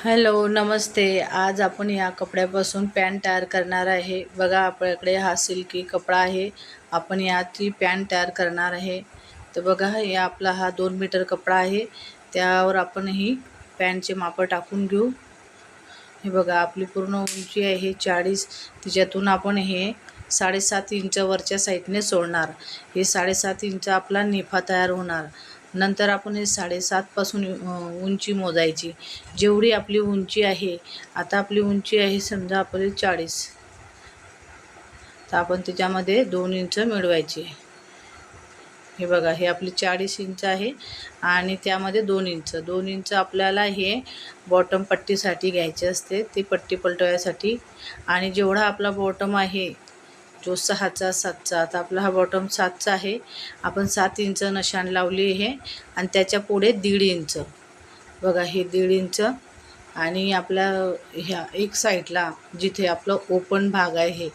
Hello, नमस्ते. आज आपण या कपड्यापासून पॅन्ट तयार करणार आहे. बघा, आपल्याकडे हा सिल्की कपडा आहे. आपण याची पॅन्ट तयार करणार आहे. तर बघा, आपला हा 2 मीटर कपडा आहे. त्यावर आपण ही पॅन्टचे माप टाकून घेऊ. हे बघा, आपली पूर्ण उंची आहे 40. तिच्यातून आपण हे 7.5 इंच वरच्या साईडने सोडणार. हे 7.5 इंच आपला निफा तयार होणार. नंतर आपण हे 7.5 पासून उंची मोजायची. जेवढी आपली उंची आहे, आता आपली उंची आहे समजा आपली 40, तर आपण त्याच्यामध्ये 2 इंच मिळवायचे. हे बघा, हे आपली 40 इंच आहे आणि त्यामध्ये 2 इंच आपल्याला हे बॉटम पट्टीसाठी घ्यायचे असते. ती पट्टी पलटवायसाठी. आणि जेवढा आपला बॉटम आहे जो 6चा 7चा, आता आपला हा बॉटम 7चा आहे. आपण 7 इंच नशाण लावली आहे आणि त्याच्या पुढे 1.5 इंच. बघा, हे 1.5 इंच. आणि आपल्या ह्या एक साईडला जिथे आपलं ओपन भाग आहे,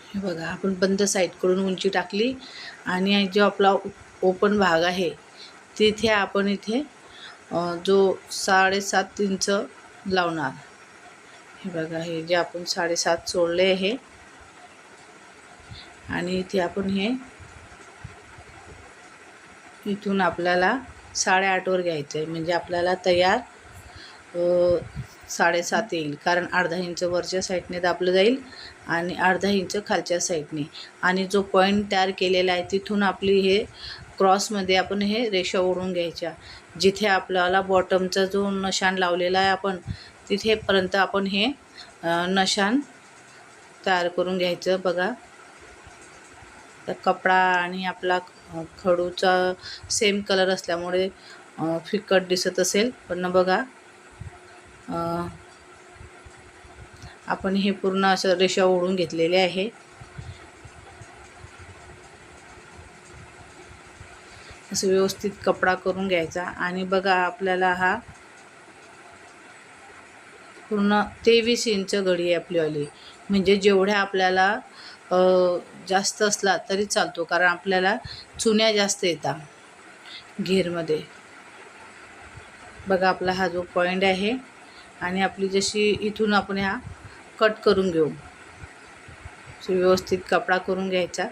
हे बघा, आपण बंद साईडकडून उंची टाकली आणि जो आपला ओपन भाग आहे तिथे आपण इथे जो 7.5 इंच लावणार. हे बघा, हे जे आपण 7.5 सोडले आहे आणि इथे आपण हे इथून आपल्याला 8.5 वर घ्यायचं आहे. म्हणजे आपल्याला तयार 7.5 येईल, कारण अर्धा इंच वरच्या साईडने दाबलं जाईल आणि अर्धा इंच खालच्या साईडने. आणि जो पॉईंट तयार केलेला आहे तिथून आपली हे क्रॉसमध्ये आपण हे रेषा ओढून घ्यायच्या. जिथे आपल्याला बॉटमचा जो नशाण लावलेला आहे आपण, तिथेपर्यंत आपण हे नशाण तयार करून घ्यायचं. बघा, तर कपडा आणि आपला खडूचा सेम कलर असल्यामुळे फिकट दिसत असेल, पण बघा, आपण हे पूर्ण असं रेषा ओढून घेतलेले आहे. असं व्यवस्थित कपडा करून घ्यायचा. आणि बघा, आपल्याला हा पूर्ण 23 इंच घडी आहे आपलीवाली. म्हणजे जेवढ्या आपल्याला जास्त असला तरी चालतो, कारण आपल्याला चुन्या जास्त येतात घेरमध्ये. बघा, आपला हा जो पॉईंट आहे आणि आपली जशी इथून आपण हा कट करून घेऊ. व्यवस्थित कपडा करून घ्यायचा.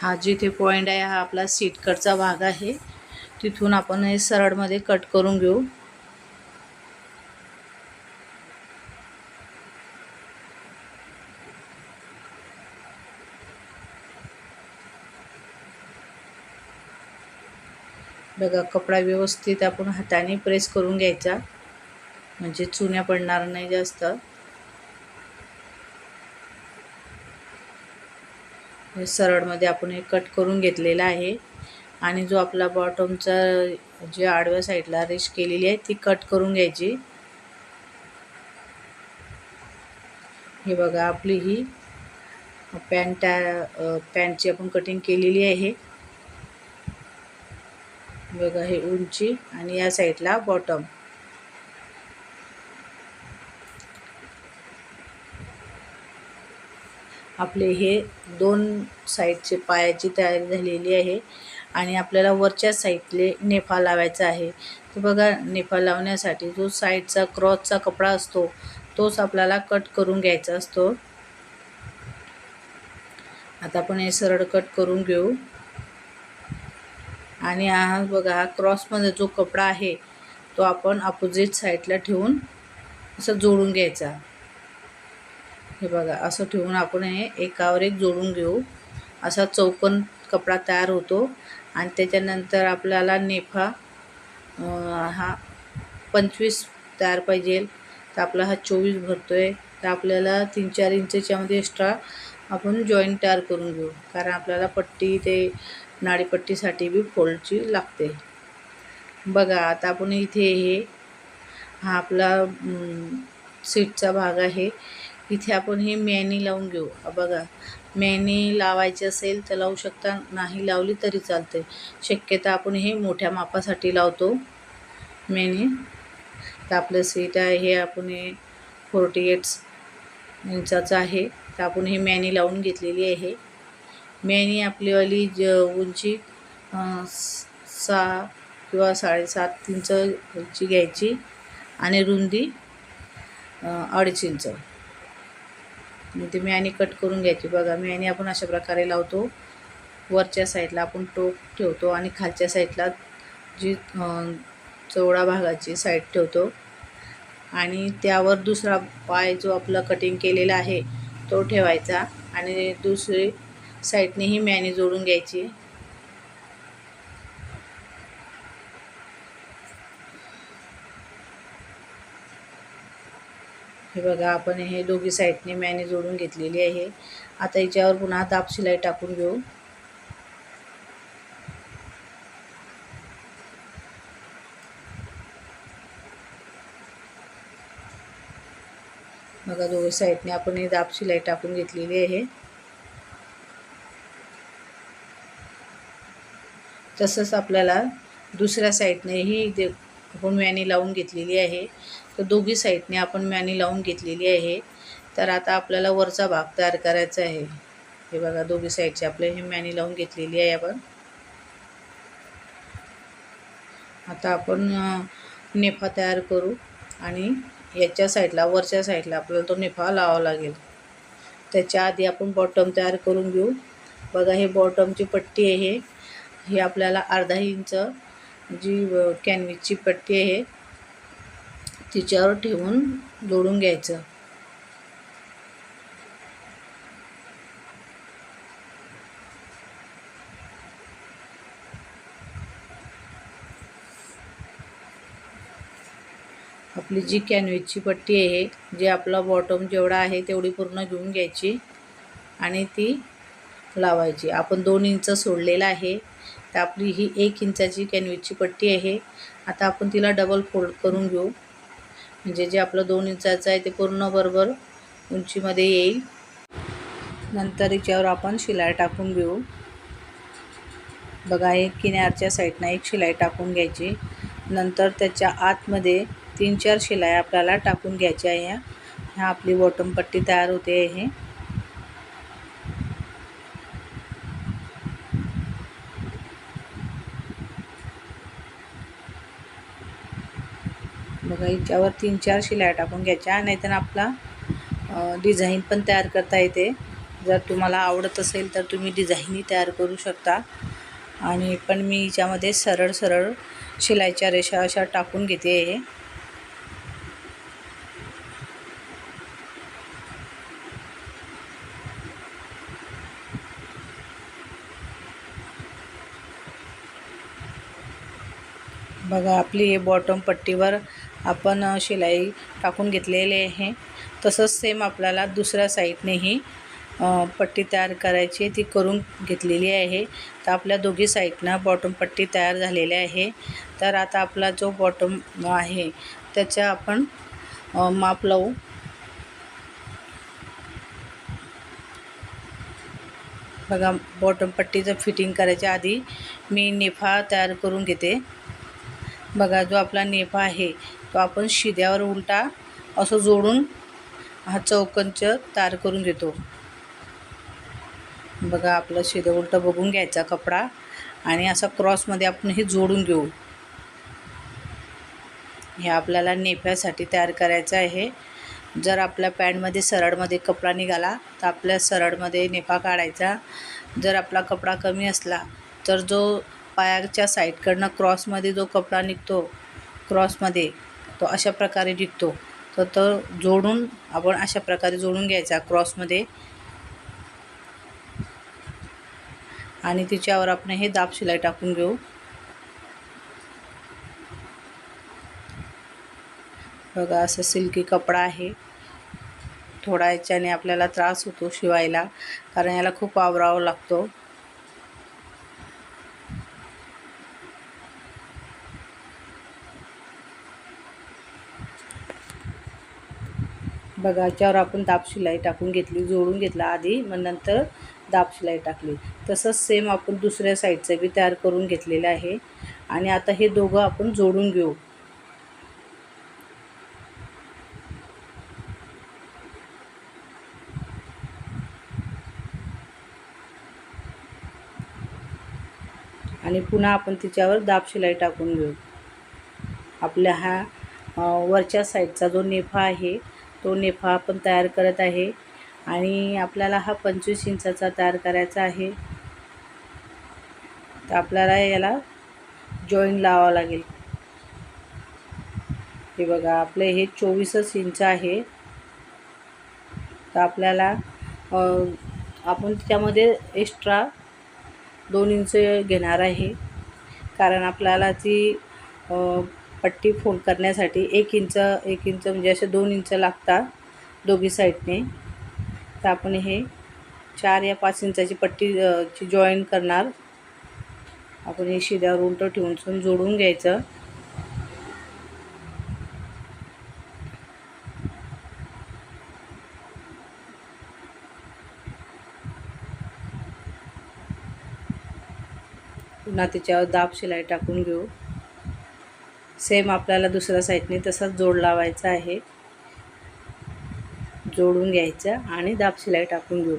हा जिथे पॉईंट आहे हा आपला सीट कटचा भाग आहे. तिथून आपण हे सरळमध्ये कट करून घेऊ. बघा, कपडा व्यवस्थित आपण हाताने प्रेस करून घ्यायचा, म्हणजे चुन्या पडणार नाही जास्त. हे सरळमध्ये आपण हे कट करून घेतलेला आहे. आणि जो आपला बॉटमचा जे आडव्या साईडला रेष केलेली आहे ती कट करून घ्यायची. हे बघा, आपली ही पॅन्टची आपण कटिंग केलेली आहे. बघा, हे उंची आणि या साईडला बॉटम. आपले हे 2 साईडचे पायाची तयारी झालेली आहे. आणि आपल्याला वरच्या साईडले नेफा लावायचा आहे. तर बघा, नेफा लावण्यासाठी जो साईडचा क्रॉसचा कपडा असतो तोच आपल्याला कट करून घ्यायचा असतो. आता आपण हे सरळ कट करून घेऊ. आणि हा बघा, हा क्रॉसमध्ये जो कपडा आहे तो आपण अपोजिट साईडला ठेवून असं जोडून घ्यायचा. हे बघा, असं ठेवून आपण हे एकावर एक जोडून घेऊ. असा चौकोन कपडा तयार होतो. आणि त्याच्यानंतर आपल्याला नेफा हा 25 तयार पाहिजे, तर आपला हा 24 भरतोय. तर आपल्याला 3-4 इंचच्यामध्ये एक्स्ट्रा आपण जॉईंट तयार करून घेऊ, कारण आपल्याला पट्टी ते नाडीपट्टीसाठी बी फोल्डची लागते. बघा, आता आपण इथे हा आपला सीटचा भाग आहे. इथे आपण हे मॅनी लावून घेऊ. बघा, मॅनी लावायची असेल तर लावू शकता, नाही लावली तरी चालते. शक्यता आपण हे मोठ्या मापासाठी लावतो मॅनी. तर आपलं सीट आहे हे आपण हे 48 इंचाचं आहे. तर आपण हे मॅनी लावून घेतलेली आहे. मेनी आपलीवाली उंची 6 किंवा 7.5 इंचची घ्यायची आणि रुंदी 2.5 इंच. ती मेनी कट करून घ्यायची. बघा मेनी आपण अशा प्रकारे लावतो. वरच्या साईडला आपण टोक ठेवतो आणि खालच्या साईडला जी चौडा भागाची साईड ठेवतो आणि त्यावर दुसरा पाय जो आपला कटिंग केलेला आहे तो ठेवायचा आणि दुसरी साईडनेही मेनी जोडून घ्यायची. हे बघा आपण हे दोघी साईडने मेनी जोडून घेतलेली आहे. आता याच्यावर पुन्हा दाब शिलाई टाकून घेऊ. बघा दोघी साईडने आपण ही दाब शिलाई टाकून घेतलेली आहे. तसंच आपल्याला दुसऱ्या साईडनेही आपण मेनी लावून घेतलेली आहे. तर दोघी साईडने आपण मेनी लावून घेतलेली आहे. तर आता आपल्याला वरचा भाग तयार करायचा आहे. हे बघा दोघी साईडची आपले ही मेनी लावून घेतलेली आहे आपण. आता आपण नेफा तयार करू आणि याच्या साईडला वरच्या साईडला आपल्याला तो नेफा लावावा लागेल. त्याच्या आधी आपण बॉटम तयार करून घेऊ. बघा हे बॉटमची पट्टी आहे. ही आपल्याला 1/2 इंच जी कॅनव्हासची पट्टी आहे तिच्यावर ठेवून जोडून घ्यायचं. आपली जी कॅनव्हासची पट्टी आहे, जे आपला बॉटम जेवढा आहे तेवढी पूर्ण घेऊन घ्यायची आणि ती लावायची. आपण 2 इंच सोडलेला आहे. तर आपली ही 1 इंचाची कॅनव्हासची पट्टी आहे. आता आपण तिला डबल फोल्ड करून घेऊ. म्हणजे जे आपलं 2 इंचाचं आहे ते पूर्ण बरोबर उंचीमध्ये येईल. नंतर याच्यावर आपण शिलाई टाकून घेऊ. बघा एक किनारच्या साईडनं एक शिलाई टाकून घ्यायची. नंतर त्याच्या आतमध्ये 3-4 शिलाई आपल्याला टाकून घ्यायच्या आहे. ह्या आपली बॉटम पट्टी तयार होते आहे. बघा याच्यावर 3-4 शिलाई टाकून घ्यायच्या. नाहीतर आपला डिझाईन पण तयार करता येते. जर तुम्हाला आवडत असेल तर तुम्ही डिझाईनही तयार करू शकता. आणि पण मी याच्यामध्ये सरळ सरळ शिलाईच्या रेषा अशा टाकून घेते आहे. बघा आपली हे बॉटम पट्टीवर आपण शिलाई टाकून घेतलेली आहे. तसंच सेम आपल्याला दुसऱ्या साईडनेही पट्टी तयार करायची ती करून घेतलेली आहे. तर आपल्या दोघी साईडनं बॉटम पट्टी तयार झालेली आहे. तर आता आपला जो बॉटम आहे त्याच्या आपण माप लावू. बघा बॉटम पट्टीचं फिटिंग करायच्या आधी मी नेफा तयार करून घेते. बघा जो आपला नेफा आहे तो आपण शिद्यावर उलटा असं जोडून हा चौकंच तयार करून घेतो. बघा आपलं शिदं उलटं बघून घ्यायचा कपडा आणि असा क्रॉसमध्ये आपण हे जोडून घेऊ. हे आपल्याला नेफ्यासाठी तयार करायचं आहे. जर आपल्या पॅन्टमध्ये सरळमध्ये कपडा निघाला तर आपल्या सरळमध्ये नेफा काढायचा. जर आपला कपडा कमी असला तर जो पायाच्या साईडकडनं क्रॉसमध्ये जो कपडा निघतो क्रॉसमध्ये तो अशा प्रकारे निघतो. तर तो जोडून आपण अशा प्रकारे जोडून घ्यायचा क्रॉसमध्ये आणि तिच्यावर आपण हे दाब शिलाई टाकून घेऊ. बघा असं सिल्की कपडा आहे. थोडा याच्याने आपल्याला त्रास होतो शिवायला, कारण याला खूप आवरावं लागतो. बघा याच्यावर आपण दाब शिलाई टाकून घेतली, जोडून घेतला आधी, मग नंतर दाब शिलाई टाकली. तसंच सेम आपण दुसऱ्या साईडचं बी तयार करून घेतलेलं आहे. आणि आता हे दोघं आपण जोडून घेऊ. आणि पुन्हा आपण तिच्यावर दाब शिलाई टाकून घेऊ. आपल्या हा वरच्या साईडचा जो नेफा आहे तो नेफा आपण तयार करत आहे आणि आपल्याला हा 25 इंचाचा तयार करायचा आहे. तर आपल्याला याला जॉईन लावावं लागेल. हे बघा आपले हे 24 इंच आहे. तर आपल्याला आपण त्यामध्ये एक्स्ट्रा 2 इंच घेणार आहे, कारण आपल्याला ती पट्टी फोल्ड करण्यासाठी 1 इंच म्हणजे असे 2 इंच लागतात दोघी साईडने. तर आपण हे 4 या 5 इंचाची पट्टी ची जॉईन करणार. आपण हे शिद्यावर उलटं ठेवून जोडून घ्यायचं. पुन्हा त्याच्यावर दाब शिलाई टाकून घेऊ. सेम आपल्याला दुसऱ्या साईडने तसाच जोड लावायचा आहे. जोडून घ्यायचं आणि दाब शिलाई टाकून घेऊ.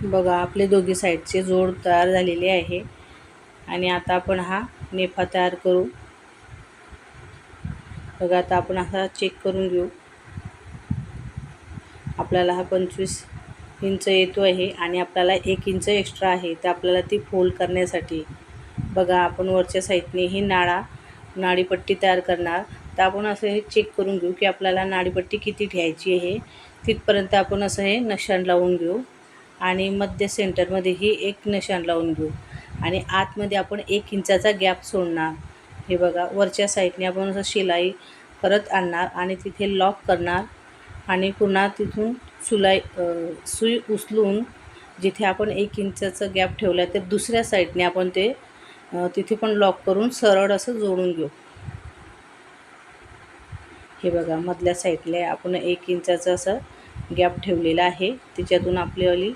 बघा आपले दोघी साईडचे जोड तयार झालेले आहे आणि आता आपण हा नेफा तयार करू. बघा आता आपण असा चेक करून घेऊ. आपल्याला हा 25 इंच येतो आहे आणि आपल्याला 1 इंच एक्स्ट्रा आहे. तर आपल्याला ती फोल्ड करण्यासाठी बघा आपण वरच्या साईडने ही नाडीपट्टी तयार करणार. तर आपण असं हे चेक करून घेऊ की आपल्याला नाडीपट्टी किती ठेवायची आहे. तिथपर्यंत आपण असं हे नशाण लावून घेऊ आणि मध्य सेंटरमध्ये ही एक नशाण लावून घेऊ आणि आतमध्ये आपण 1 इंचाचा गॅप सोडणार. हे बघा वरच्या साईडने आपण असं शिलाई परत आणणार आणि तिथे लॉक करणार आणि पुन्हा तिथून सुई उचलून जिथे आपण 1 इंचाचा गॅप ठेवला तर दुसऱ्या साईडने आपण ते तिथे पण लॉक करून सरळ असं जोडून घेऊ. हे बघा मधल्या साईडला आपण 1 इंचाचा असं गॅप ठेवलेला आहे. त्याच्यातून आपलीवाली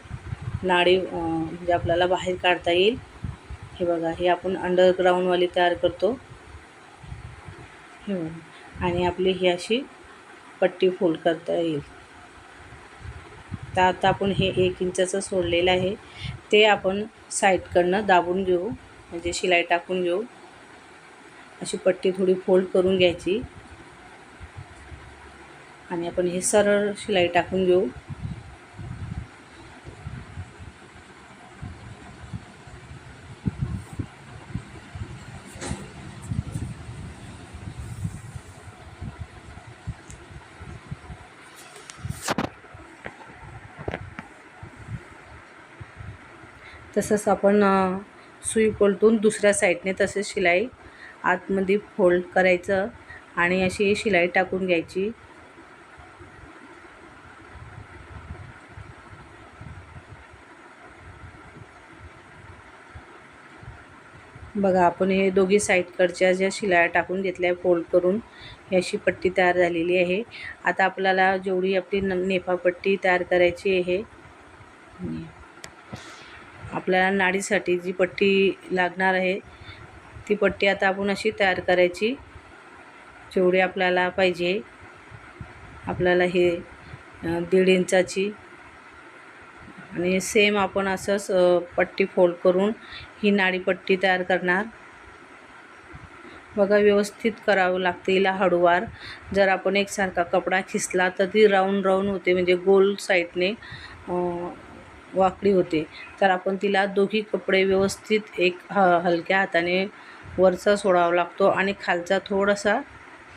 नाडी म्हणजे आपल्याला बाहेर काढता येईल. हे बघा हे आपण अंडरग्राऊंडवाली तयार करतो. हे बघा आणि आपली ही अशी पट्टी फोल्ड करता येईल. तर आता आपण हे 1 इंचाचं सोडलेलं आहे ते आपण साईडकडनं दाबून घेऊ, म्हणजे शिलाई टाकून घेऊ. अशी पट्टी थोडी फोल्ड करून घ्यायची आणि आपण हे सरळ शिलाई टाकून घेऊ. तसंच आपण सुई पलटून दुसऱ्या साईडने तसेच शिलाई आतमध्ये फोल्ड करायचं आणि अशी शिलाई टाकून घ्यायची. बघा आपण हे दोघी साईडकडच्या ज्या शिलाई टाकून घेतल्या फोल्ड करून ही अशी पट्टी तयार झालेली आहे. आता आपल्याला जेवढी आपली नेफा पट्टी तयार करायची आहे, आपल्याला नाडीसाठी जी पट्टी लागणार आहे ती पट्टी आता आपण अशी तयार करायची जेवढी आपल्याला पाहिजे. आपल्याला हे 1.5 इंचाची आणि सेम आपण असंच पट्टी फोल्ड करून ही नाडीपट्टी तयार करणार. बघा व्यवस्थित करावं लागते हिला हळूवार. जर आपण एकसारखा कपडा खिसला तर ती राऊंड होते, म्हणजे गोल साईडने वाकडी होते. तर आपण तिला दोघी कपडे व्यवस्थित एक हलक्या हाताने वरचा सोडावा लागतो आणि खालचा थोडासा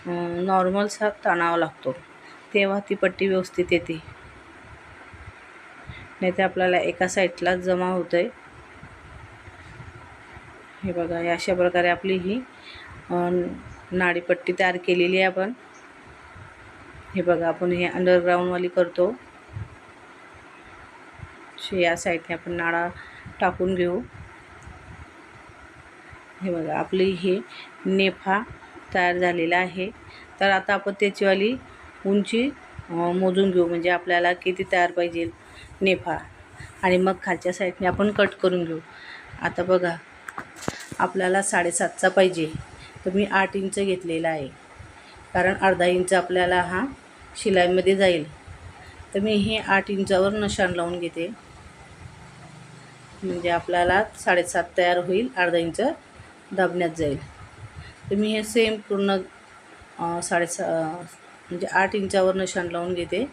नॉर्मलसा ताणावा लागतो, तेव्हा ती पट्टी व्यवस्थित येते. नाही तर आपल्याला एका साईडला जमा होतंय. हे बघा अशा प्रकारे आपली ही नाडीपट्टी तयार केलेली आहे आपण. हे बघा आपण हे अंडरग्राऊंडवाली करतो. या साईडने आपण नाडा टाकून घेऊ. हे बघा आपली ही नेफा तयार झालेला आहे. तर आता आपण त्याचीवाली उंची मोजून घेऊ, म्हणजे आपल्याला किती तयार पाहिजे नेफा. आणि मग खालच्या साईडने आपण कट करून घेऊ. आता बघा आपल्याला 7.5चा पाहिजे, तर मी 8 इंच घेतलेला आहे, कारण अर्धा इंच आपल्याला हा शिलाईमध्ये जाईल. तर मी हे 8 इंचावर नशाण लावून घेते, म्हणजे आपल्याला 7.5 तयार होईल, अर्धा इंच दाबण्यात जाईल. तर मी हे सेम पूर्ण 7.5 म्हणजे 8 इंचावर नशाण लावून घेते.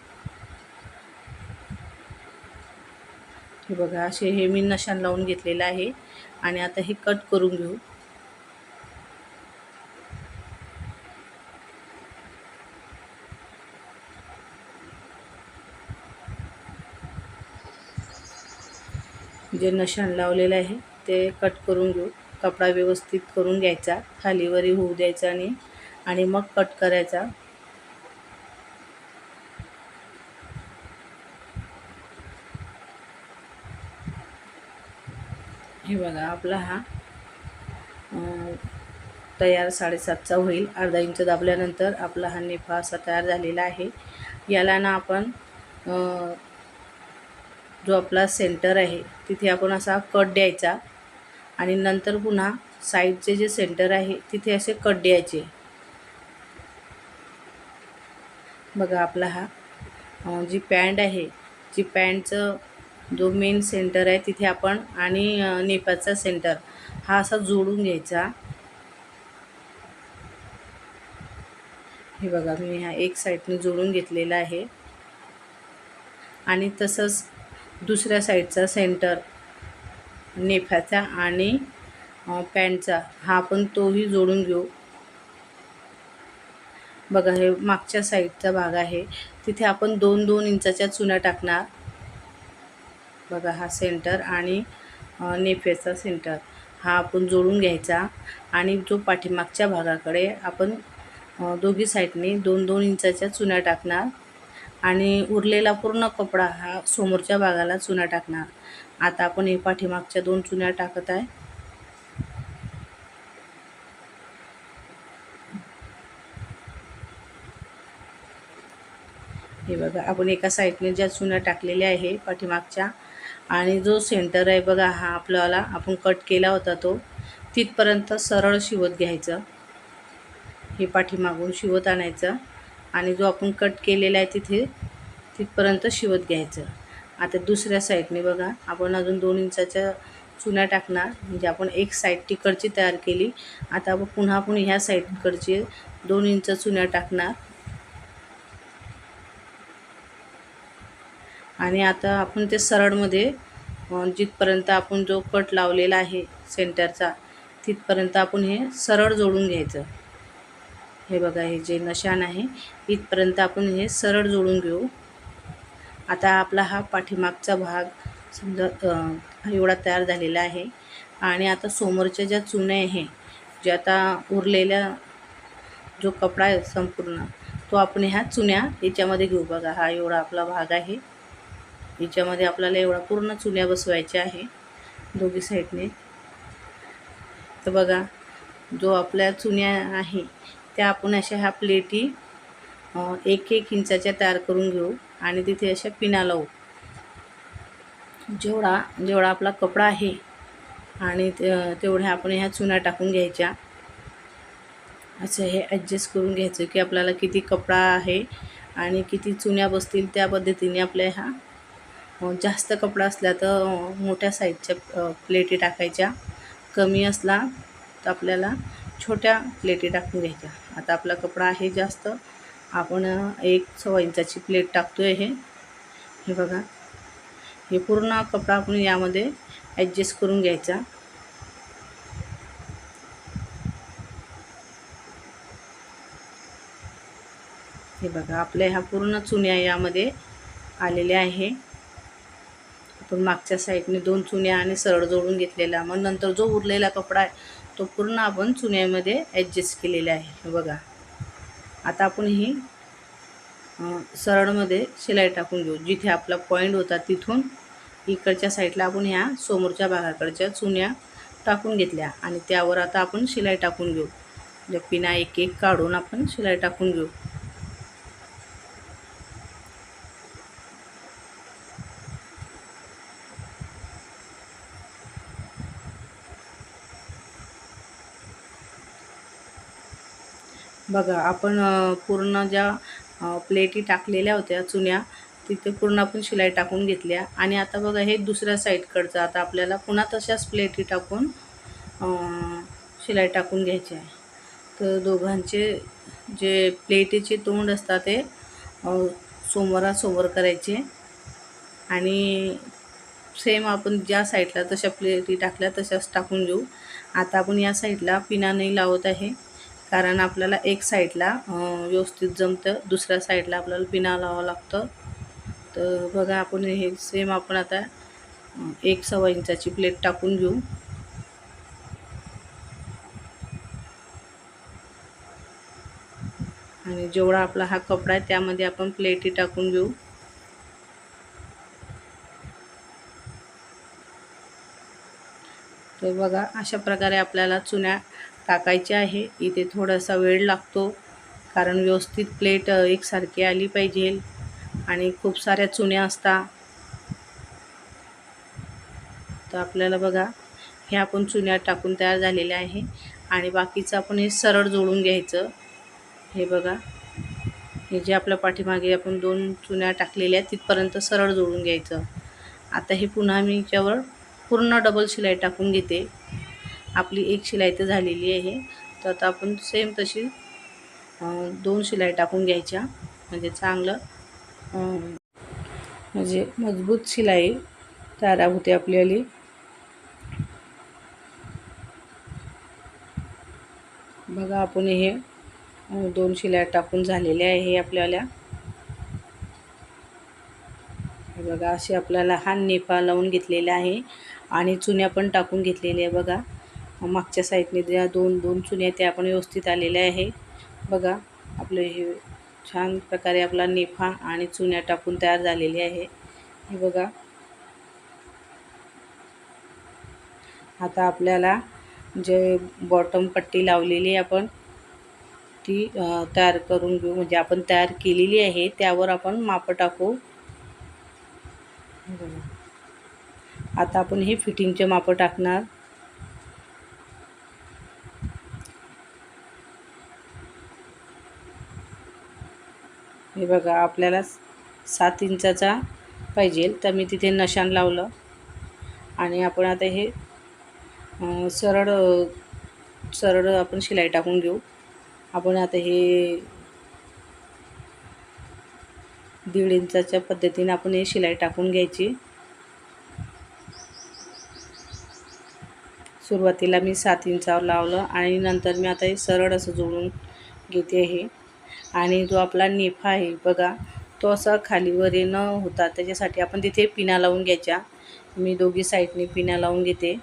हे बघा असे हे मी नशाण लावून घेतलेलं आहे आणि आता हे कट करून घेऊ. जे नशाण लावलेलं आहे ते कट करून घेऊ. कपडा व्यवस्थित करून घ्यायचा, खालीवरी होऊ द्यायचा आणि मग कट करायचा. हे बघा आपला हा तयार 7.5चा होईल. अर्धा इंच दाबल्यानंतर आपला हा नेफा असा तयार झालेला आहे. याला ना आपण जो आपला सेंटर आहे तिथे आपण असा कट द्यायचा आणि नंतर पुन्हा साईडचे जे सेंटर आहे तिथे असे कट द्यायचे. बघा आपला हा जी पॅन्ट आहे, जी पॅन्टचं जो मेन सेंटर आहे तिथे आपण आणि नेफाचा सेंटर हा असा जोडून घ्यायचा. हे बघा मी हा एक साईडने जोडून घेतलेला आहे आणि तसंच दुसऱ्या साईडचा सेंटर नेफाचा आणि पॅन्टचा हा आपण तोही जोडून घेऊ. बघा हे मागच्या साईडचा भाग आहे, तिथे आपण 2-2 इंचाच्या चुन्या टाकणार. बघा हा सेंटर आणि नेफेचा सेंटर हा आपण जोडून घ्यायचा आणि जो पाठीमागच्या भागाकडे आपण दोघी साईडने 2-2 इंचाच्या चुन्या टाकणार आणि उरलेला पूर्ण कपडा हा समोरच्या भागाला चुना टाकणार. आता आपण हे पाठीमागच्या 2 चुन्या टाकत आहे. हे बघा आपण एका साईडने ज्या चुन्या टाकलेल्या आहे पाठीमागच्या आणि जो सेंटर आहे बघा हा आपल्याला आपण कट केला होता तो तिथपर्यंत सरळ शिवत घ्यायचं. हे पाठीमागून शिवत आणायचं आणि जो आपण कट केलेला आहे तिथपर्यंत शिवत घ्यायचं. आता दुसऱ्या साईडने बघा आपण अजून 2 इंचाच्या चुन्या टाकणार, म्हणजे आपण एक साईड तिकडची तयार केली. आता आपण पुन्हा ह्या साईडकडची 2 इंच चुन्या टाकणार आणि आता आपण ते सरळमध्ये जिथपर्यंत आपण जो कट लावलेला आहे सेंटरचा तिथपर्यंत आपण हे सरळ जोडून घ्यायचं. हे बघा हे जे नशाण आहे इथपर्यंत आपण हे सरळ जोडून घेऊ. आता आपला हा पाठीमागचा भाग समजा एवढा तयार झालेला आहे आणि आता समोरच्या ज्या चुन्या आहे, ज्या आता उरलेल्या जो कपडा आहे संपूर्ण तो आपण ह्या चुन्या याच्यामध्ये घेऊ. बघा हा एवढा आपला भाग आहे, याच्यामध्ये आपल्याला एवढा पूर्ण चुन्या बसवायच्या आहे दोघी साईडने. तर बघा जो आपल्या चुन्या आहे त्या आपण अशा ह्या प्लेटी 1-1 इंचाच्या तयार करून घेऊ आणि तिथे अशा पिना लावू. जेवढा आपला कपडा आहे आणि तेवढ्या आपण ह्या चुन्या टाकून घ्यायच्या. असं हे ॲडजस्ट करून घ्यायचं की आपल्याला किती कपडा आहे आणि किती चुन्या बसतील त्या पद्धतीने आपल्या ह्या जास्त कपडा असला तर मोठ्या साईजच्या प्लेटी टाकायच्या, कमी असला तर आपल्याला छोट्या प्लेटी टाकून घ्यायच्या. आता आपला कपडा आहे जास्त, आपण 1-1.25 इंचाची प्लेट टाकतो आहे. हे बघा हे पूर्ण कपडा आपण यामध्ये ॲडजस्ट करून घ्यायचा. हे बघा आपल्या ह्या पूर्ण चुन्या यामध्ये आलेल्या आहे. आपण मागच्या साईडने 2 चुन्या आणि सरळ जोडून घेतलेला, मग नंतर जो उरलेला कपडा आहे तो पूर्ण आपण चुन्यामध्ये ॲडजस्ट केलेला आहे. हे बघा आता आपण ही सरळमध्ये शिलाई टाकून घेऊ. जिथे आपला पॉईंट होता तिथून इकडच्या साईडला आपण ह्या समोरच्या भागाकडच्या चुन्या टाकून घेतल्या आणि त्यावर आता आपण शिलाई टाकून घेऊ. म्हणजे पिना 1-1 काढून आपण शिलाई टाकून घेऊ. बघा आपण पूर्ण ज्या प्लेटी टाकलेल्या होत्या चुन्या, तिथे पूर्ण आपण शिलाई टाकून घेतल्या. आणि आता बघा हे दुसऱ्या साईडकडचं आता आपल्याला पुन्हा तशाच प्लेटी टाकून शिलाई टाकून घ्यायची आहे. तर दोघांचे जे प्लेटीचे तोंड असतात ते समोरासमोर करायचे. आणि सेम आपण ज्या साईडला तशा प्लेटी टाकल्या तशाच टाकून घेऊ. आता आपण या साईडला पिना नाही लावत आहे, कारण आपल्याला एक साईडला व्यवस्थित जमतं, दुसऱ्या साईडला आपल्याला पिना लावावं लागतं. तर बघा आपण हे सेम आपण आता 1 इंचाची प्लेट टाकून घेऊ. आणि जेवढा आपला हा कपडा आहे त्यामध्ये आपण प्लेटी टाकून घेऊ. तर बघा अशा प्रकारे आपल्याला चुन्या टाकायच्या आहे. इथे थोडासा वेळ लागतो, कारण व्यवस्थित प्लेट एकसारखी आली पाहिजे आणि खूप साऱ्या चुन्या असतात. तर आपल्याला बघा हे आपण चुन्या टाकून तयार झालेल्या आहे. आणि बाकीचं आपण हे सरळ जोडून घ्यायचं. हे बघा हे जे आपल्या पाठीमागे आपण 2 चुन्या टाकलेल्या आहेत तिथपर्यंत सरळ जोडून घ्यायचं. आता हे पुन्हा मी याच्यावर पूर्ण डबल शिलाई टाकून घेते. आपली एक शिलाई तर झालेली आहे. तर आता आपण सेम तशी 2 शिलाई टाकून घ्यायच्या, म्हणजे चांगलं म्हणजे मजबूत शिलाई तयार होते आपल्याली. बघा आपण हे 2 शिलाई टाकून झालेले आहे आपल्याला. बघा असे आपल्याला हा नेपा लावून घेतलेला आहे आणि चुन्या पण टाकून घेतलेल्या आहे. बघा मागच्या साईडने ज्या 2 चुन्या त्या आपण व्यवस्थित आलेल्या आहे. बघा आपलं हे छान प्रकारे आपला नेफा आणि चुन्या टाकून तयार झालेली आहे. हे बघा आता आपल्याला जे बॉटम पट्टी लावलेली आपण ती तयार करून घेऊ. म्हणजे आपण तयार केलेली आहे त्यावर आपण माप टाकू. आता आपण हे फिटिंगचे माप टाकणार. हे बघा आपल्याला 7 इंचाचा पाहिजे, तर मी तिथे नशाण लावलं. आणि आपण आता हे सरळ सरळ आपण शिलाई टाकून घेऊ. आपण आता हे 1.5 इंचाच्या पद्धतीने आपण हे शिलाई टाकून घ्यायची. सुरुवातीला मी 7 इंचावर लावलं आणि नंतर मी आता हे सरळ असं जोडून घेते आहे. आणि जो आपला नेफा आहे बघा तो असा खालीवर न होता त्याच्यासाठी आपण तिथे पिना लावून घ्यायच्या. मी दोघी साईडने पिना लावून घेते,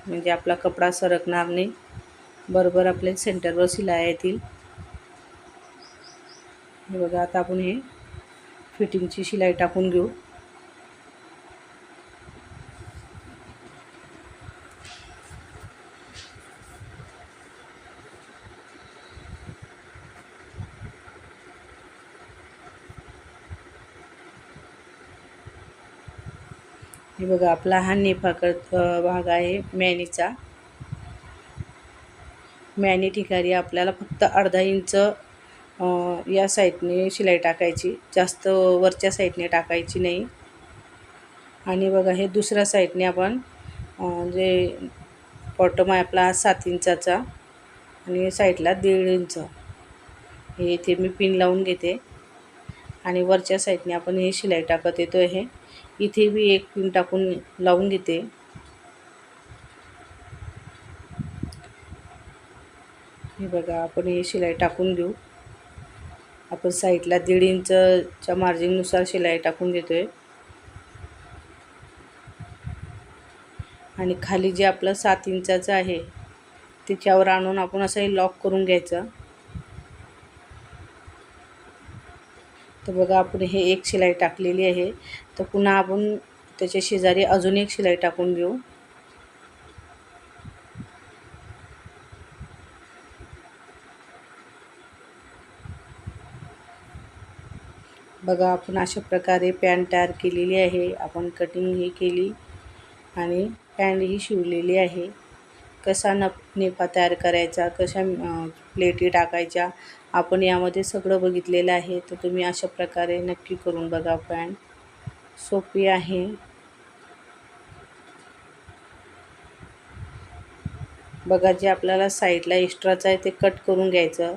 म्हणजे आपला कपडा सरकणार नाही, बरोबर आपल्या सेंटरवर शिलाई येतील. हे बघा आता आपण हे फिटिंगची शिलाई टाकून घेऊ. हे बघा आपला हा नेफाकड भाग आहे मॅनीचा. मॅनी ठिकाणी आपल्याला फक्त अर्धा इंच या साईडने शिलाई टाकायची, जास्त वरच्या साईडने टाकायची नाही. आणि बघा हे दुसऱ्या साईडने आपण जे बॉटम आहे आपला 7 इंचाचा आणि साईडला 1.5 इंच हे इथे मी पिन लावून घेते. आणि वरच्या साईडने आपण हे शिलाई टाकत येतो आहे. इथे मी एक पिन टाकून लावून घेते. हे बघा आपण हे शिलाई टाकून घेऊ. आपण साईडला 1.5 इंचच्या मार्जिननुसार शिलाई टाकून घेतोय. आणि खाली जे आपलं 7 इंचाचं आहे त्याच्यावर आणून आपण असं हे लॉक करून घ्यायचं. तर बघा आपण हे एक शिलाई टाकलेली आहे, तर पुन्हा आपण त्याच्या शेजारी अजून एक शिलाई टाकून घेऊ. बघा आपण अशा प्रकारे पॅन्ट तयार केलेली आहे. आपण कटिंग ही केली आणि पॅन्ट ही शिवलेली आहे. कसा नेफा तयार करायचा, कशा प्लेटी टाकायच्या, आपण यामध्ये सगळं बघितलेलं आहे. तर तुम्ही अशा प्रकारे नक्की करून बघा. पॅन्ट सोपी आहे. बघा, जे आपल्याला साईडला एक्स्ट्राचं आहे ते कट करून घ्यायचं.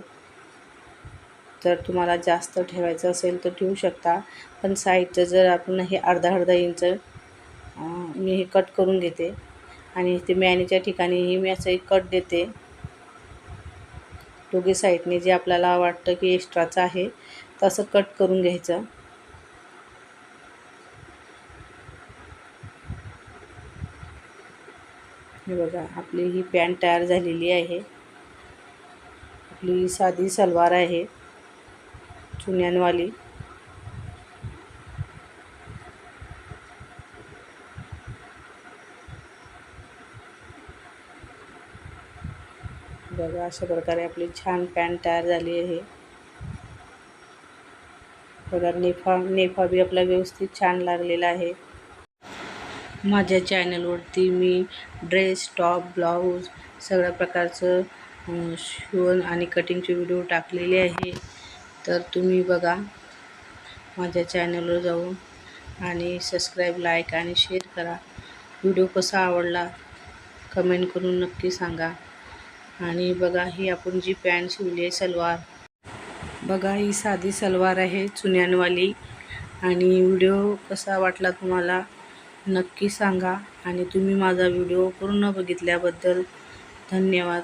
जर तुम्हाला जास्त ठेवायचं असेल तर ठेवू शकता, पण साईडचं जर आपण हे अर्धा इंच मी हे कट करून घेते आणि ते मॅनीच्या ठिकाणीही मी असं एक कट देते. दोघी साईडने जे आपल्याला वाटतं की एक्स्ट्राचं आहे तसं कट करून घ्यायचं. हे बघा, आपली ही पॅन्ट तयार झालेली आहे. आपली साधी सलवार आहे, चुन्यांवाली. बघा, अशा प्रकारे आपली छान पॅन्ट तयार झाली आहे. बघा, नेफा बी आपला व्यवस्थित छान लागलेला आहे. माझ्या चॅनलवरती मी ड्रेस, टॉप, ब्लाऊज सगळ्या प्रकारचं शिवण आणि कटिंगचे व्हिडिओ टाकलेले आहे. तर तुम्ही बघा, माझ्या चॅनलवर जाऊन आणि सबस्क्राईब, लाईक आणि शेअर करा. व्हिडिओ कसा आवडला कमेंट करून नक्की सांगा. आणि बघा, ही आपण जी पॅन्ट शिवली आहे सलवार, बघा ही साधी सलवार आहे चुन्यांवाली. आणि व्हिडिओ कसा वाटला तुम्हाला नक्की सांगा. आणि तुम्ही माझा व्हिडिओ पूर्ण बघितल्याबद्दल धन्यवाद.